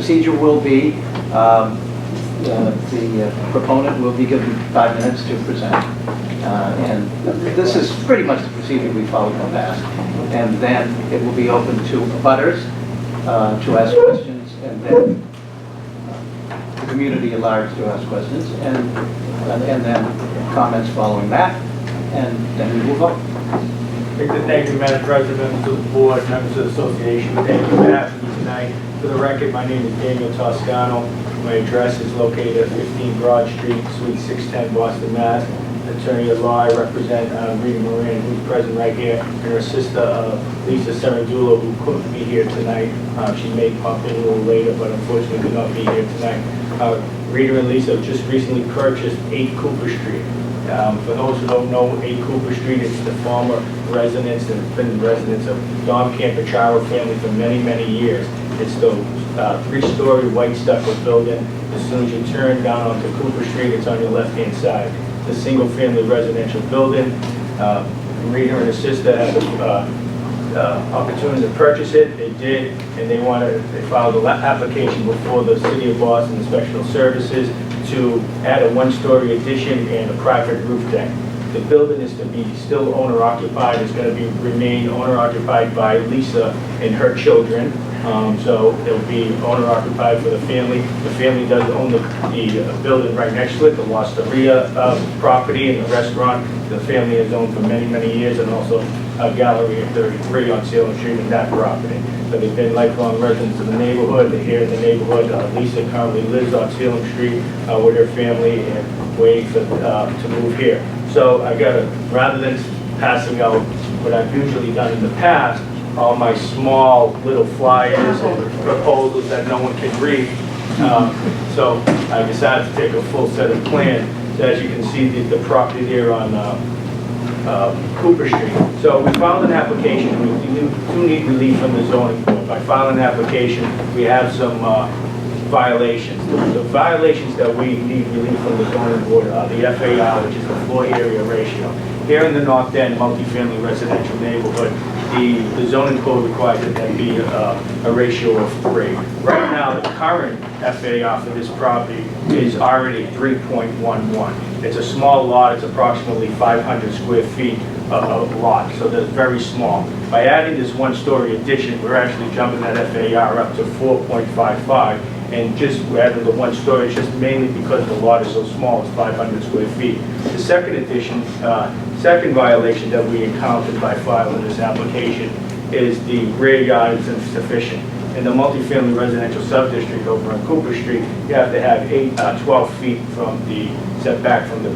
procedure will be, the proponent will be given 5 minutes to present. And this is pretty much the procedure we followed in the past. And then it will be open to abutters to ask questions, and then the community at large to ask questions, and then comments following that, and then we will vote. I'd like to thank you, Madam President, members of the board, members of the association. Thank you for having me tonight. For the record, my name is Daniel Toscano. My address is located at 15 Broad Street, Suite 610, Boston, Mass. Attorney at law, I represent Rita Moran, who's present right here, and her sister, Lisa Serendulo, who couldn't be here tonight. She may pop in a little later, but unfortunately could not be here tonight. Rita and Lisa have just recently purchased 8 Cooper Street. For those who don't know, 8 Cooper Street is the former residence and it's been the residence of Dom Campacharo family for many, many years. It's the 3-story white stucco building. As soon as you turn down onto Cooper Street, it's on your left-hand side. It's a single-family residential building. Rita and her sister had the opportunity to purchase it. They did, and they filed an application before the City of Boston Inspectional Services to add a 1-story addition and a private roof deck. The building is to be still owner-occupied. It's going to remain owner-occupied by Lisa and her children. So it'll be owner-occupied for the family. The family does own the building right next to it, the Losteria property and the restaurant. The family has owned for many, many years, and also a gallery at 33 on Salem Street in that property. So they've been lifelong residents of the neighborhood. They're here in the neighborhood. Lisa currently lives on Salem Street with her family and waiting for to move here. So rather than passing out what I've usually done in the past, all my small little flyers and proposals that no one can read. So I decided to take a full set of plans. So as you can see, the property there on Cooper Street. So we filed an application. We do need relief from the zoning board. By filing an application, we have some violations. The violations that we need relief from the zoning board are the FAR, which is the floor area ratio. Here in the North End multifamily residential neighborhood, the zoning code requires that there be a ratio of 3. Right now, the current FAR for this property is already 3.11. It's a small lot. It's approximately 500 square feet of lot, so that's very small. By adding this 1-story addition, we're actually jumping that FAR up to 4.55. And just adding the 1-story, it's just mainly because the lot is so small, it's 500 square feet. The second addition, second violation that we encountered by filing this application is the rear yard is insufficient. In the multifamily residential subdistrict over on Cooper Street, you have to have 12 feet from the setback from the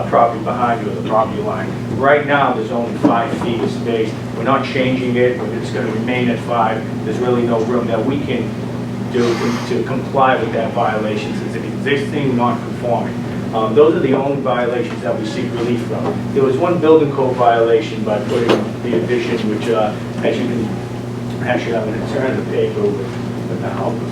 property behind you or the property line. Right now, there's only 5 feet of space. We're not changing it. It's going to remain at 5. There's really no room that we can do to comply with that violation since it's existing, non-conforming. Those are the only violations that we seek relief from. There was one building code violation by putting the addition, which, as you can, actually, I'm going to turn the page over with the help of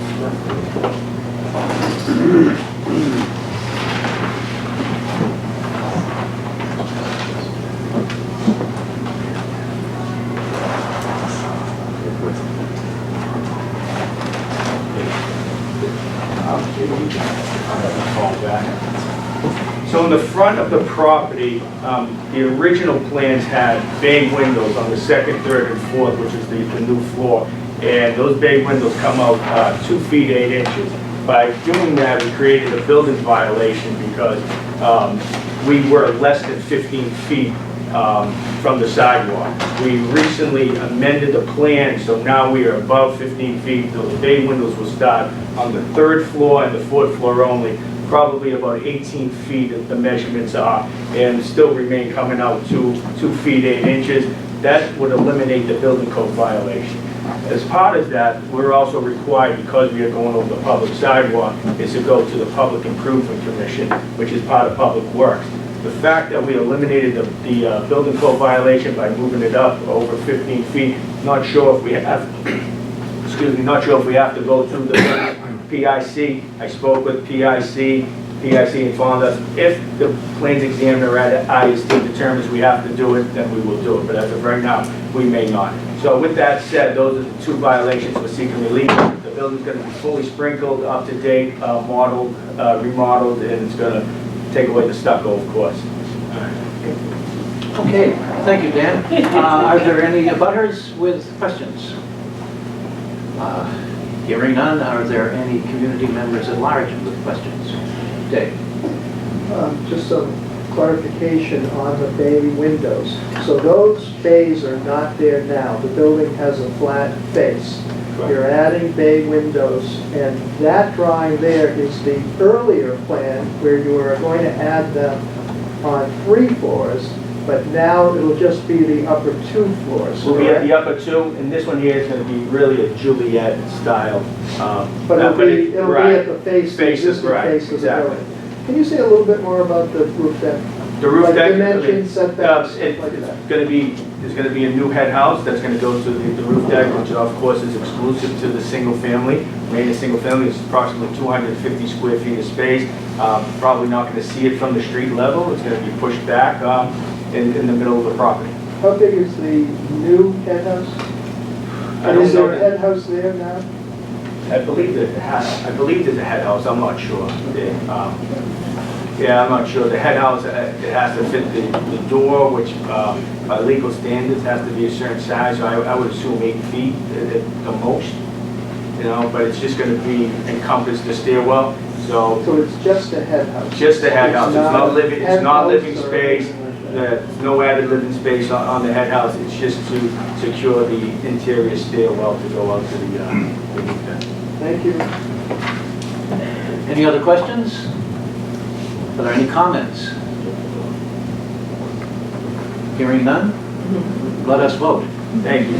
So in the front of the property, the original plans had bay windows on the 2nd, 3rd, and 4th, which is the new floor. And those bay windows come out 2 feet 8 inches. By doing that, we created a building violation because we were less than 15 feet from the sidewalk. We recently amended the plan, so now we are above 15 feet. Those bay windows will start on the 3rd floor and the 4th floor only. Probably about 18 feet of the measurements are, and still remain coming out 2 feet 8 inches. That would eliminate the building code violation. As part of that, we're also required, because we are going over the public sidewalk, is to go to the Public Improvement Commission, which is part of Public Works. The fact that we eliminated the building code violation by moving it up over 15 feet, not sure if we have, not sure if we have to go through the PIC. I spoke with PIC. PIC informed us if the plans examiner at ISD determines we have to do it, then we will do it. But as of right now, we may not. So with that said, those are the 2 violations we're seeking relief. The building's gonna be fully sprinkled, up to date, modeled, remodeled, and it's gonna take away the stucco, of course. Okay, thank you, Dan. Are there any abutters with questions? Hearing none, are there any community members at large with questions? Dave? Just some clarification on the bay windows. So those bays are not there now. The building has a flat face. You're adding bay windows, and that drawing there is the earlier plan where you are going to add them on 3 floors, but now it'll just be the upper 2 floors. We'll be at correct? the upper 2, and this one here is gonna be really a Juliet style. But it'll be right. at the face, the Faces, existing right, face of the exactly. building. Can you say a little bit more about the roof deck? The roof Like deck. dimensions, setbacks, It's stuff like that. gonna be, there's gonna be a new head house that's gonna go to the roof deck, which of course is exclusive to the single family. Made a single family, it's approximately 250 square feet of space. Probably not gonna see it from the street level. It's gonna be pushed back in the middle of the property. How big is the new head house? I And don't is know there a that- head house there now? I believe there's a head house, I'm not sure. Yeah, I'm not sure. The head house, it has to fit the door, which by legal standards has to be a certain size, so I would assume 8 feet at the most, you know, but it's just gonna be encompass the stairwell, so So it's just a head house? just the head house, it's not living, it's not living penthouse or space. anything like that? There's no added living space on the head house, it's just to secure the interior stairwell to go out to the roof deck. Thank you. Any other questions? Are there any comments? Hearing none, let us vote. Thank you.